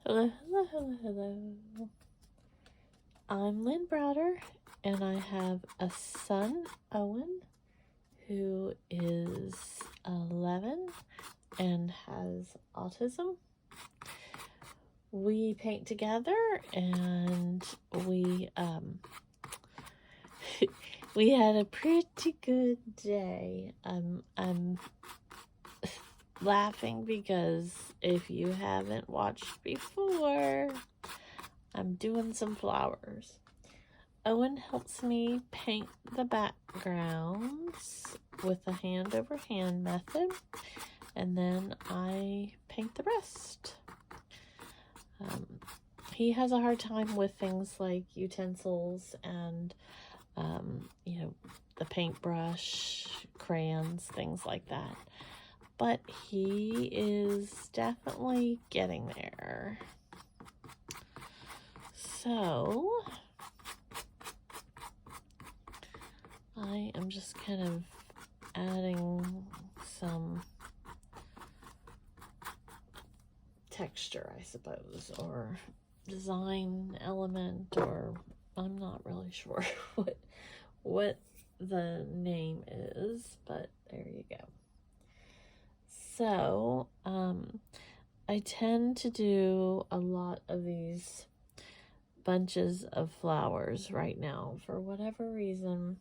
Hello, hello, hello, hello. I'm Lynn Browder, and I have a son, Owen, who is 11 and has autism. We paint together, and we we had a pretty good day. I'm laughing because if you haven't watched before, I'm doing some flowers. Owen helps me paint the backgrounds with a hand-over-hand method, and then I paint the rest. He has a hard time with things like utensils and, the paintbrush, crayons, things like that. But he is definitely getting there. So I am just kind of adding some texture, I suppose, or design element, or I'm not really sure what the name is, but there you go. So I tend to do a lot of these bunches of flowers right now. For whatever reason,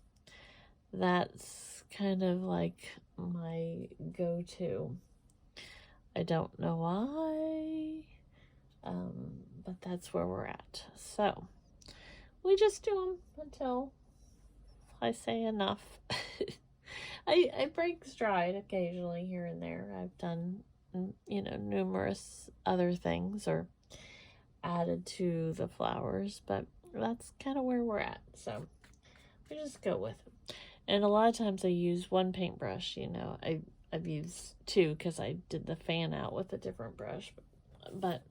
that's kind of like my go-to. I don't know why, but that's where we're at. So we just do them until I say enough. I break stride occasionally here and there. I've done, numerous other things or added to the flowers, but that's kind of where we're at. So we just go with it. And a lot of times I use one paintbrush. I've used two because I did the fan out with a different brush. But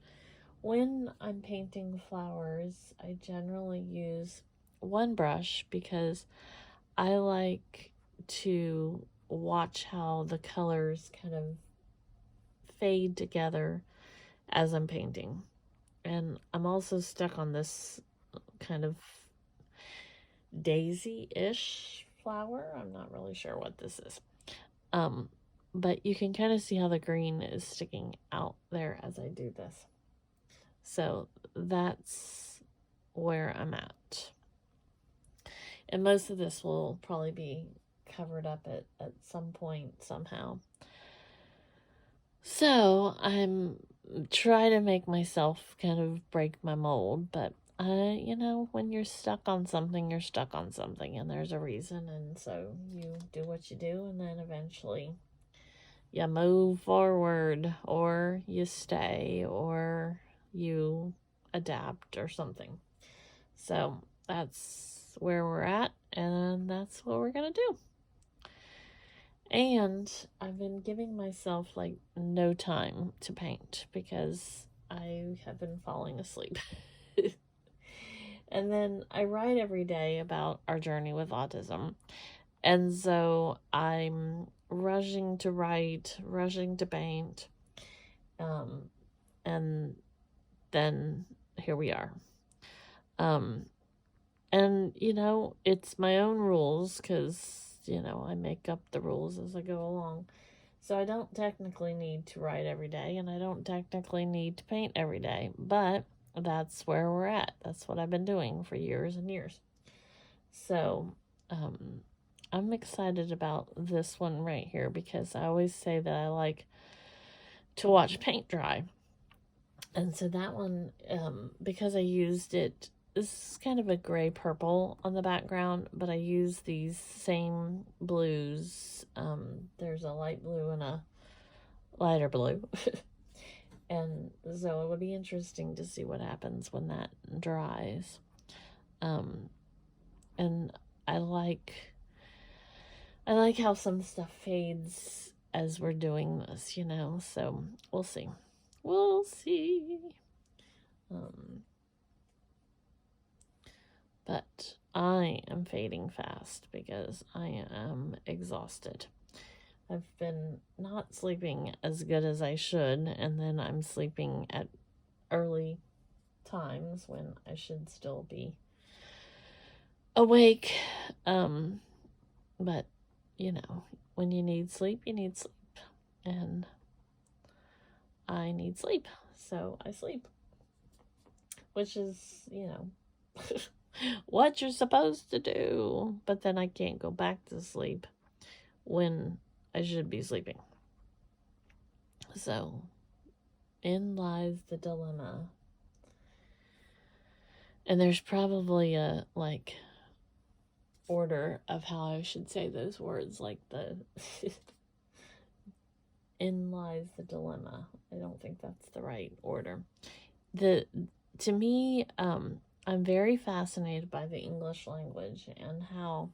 when I'm painting flowers, I generally use one brush because I like to watch how the colors kind of fade together as I'm painting. And I'm also stuck on this kind of daisy-ish flower. I'm not really sure what this is. But you can kind of see how the green is sticking out there as I do this. So that's where I'm at. And most of this will probably be covered up at some point somehow. So I'm trying to make myself kind of break my mold, but when you're stuck on something, you're stuck on something, and there's a reason, and so you do what you do, and then eventually you move forward, or you stay, or you adapt or something. So that's where we're at, and that's what we're gonna do. And I've been giving myself like no time to paint because I have been falling asleep. And then I write every day about our journey with autism. And so I'm rushing to write, rushing to paint. And then here we are. And, it's my own rules because, I make up the rules as I go along. So I don't technically need to write every day, and I don't technically need to paint every day, but that's where we're at. That's what I've been doing for years and years. So I'm excited about this one right here because I always say that I like to watch paint dry. And so that one, because I used it, this is kind of a gray purple on the background, but I use these same blues. There's a light blue and a lighter blue. And so it'll be interesting to see what happens when that dries. And I like how some stuff fades as we're doing this, so we'll see. We'll see. But I am fading fast because I am exhausted. I've been not sleeping as good as I should, and then I'm sleeping at early times when I should still be awake. But, you know, when you need sleep, you need sleep. And I need sleep, so I sleep. Which is, you know, what you're supposed to do. But then I can't go back to sleep when I should be sleeping. So, in lies the dilemma. And there's probably a, like, order of how I should say those words, like the in lies the dilemma. I don't think that's the right order. To me, I'm very fascinated by the English language and how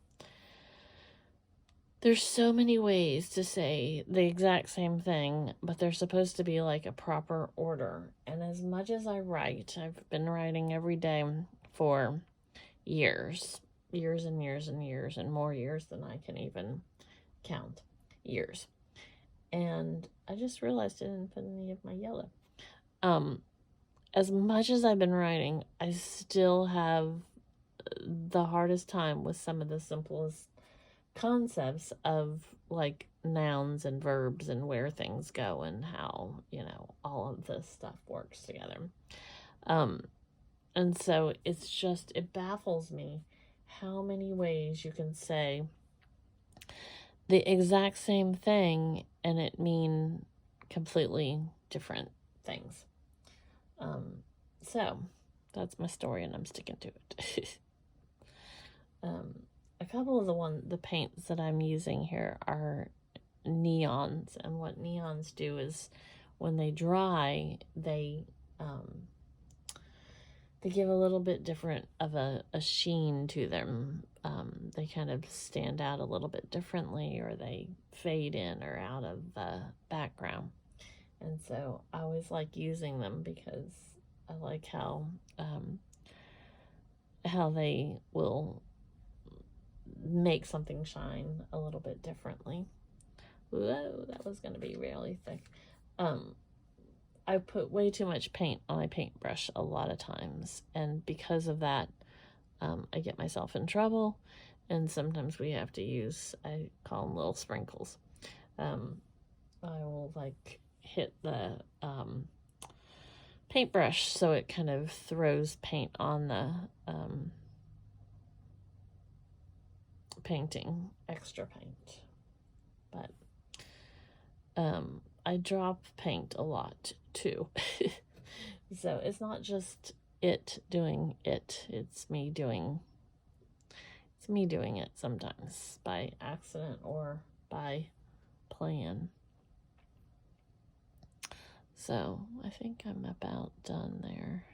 there's so many ways to say the exact same thing, but there's supposed to be like a proper order. And as much as I write, I've been writing every day for years and years and years, and more years than I can even count. Years. And I just realized I didn't put any of my yellow. As much as I've been writing, I still have the hardest time with some of the simplest concepts of like nouns and verbs and where things go and how, you know, all of this stuff works together. And so it baffles me how many ways you can say the exact same thing and it mean completely different things. So that's my story and I'm sticking to it. A couple of the paints that I'm using here are neons, and what neons do is when they dry, they give a little bit different of a sheen to them. They kind of stand out a little bit differently, or they fade in or out of the background. And so I always like using them because I like how they will make something shine a little bit differently. Whoa, that was going to be really thick. I put way too much paint on my paintbrush a lot of times, and because of that, I get myself in trouble, and sometimes we have to use, I call them little sprinkles. I will like hit the paintbrush so it kind of throws paint on the painting, extra paint. But I drop paint a lot too. So it's not just it doing it, it's me doing it sometimes by accident or by plan. So I think I'm about done there.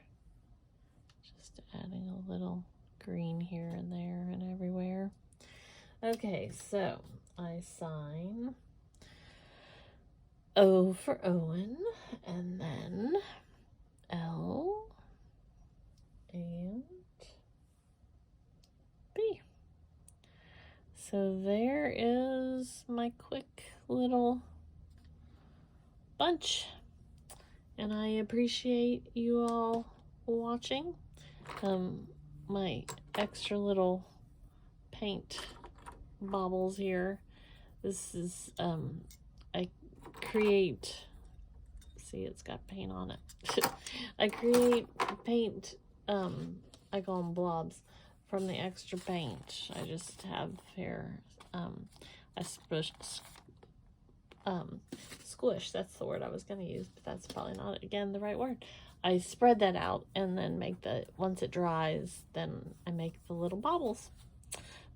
Just adding a little green here and there and everywhere. Okay, so I sign O for Owen, and then L and B. So there is my quick little bunch, and I appreciate you all watching. My extra little paint baubles here. This is I create, see, it's got paint on it. I create paint, I call them blobs, from the extra paint I just have here. I squish, that's the word I was going to use, but that's probably not, again, the right word. I spread that out and then once it dries, then I make the little baubles.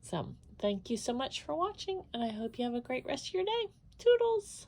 So, thank you so much for watching, and I hope you have a great rest of your day. Toodles!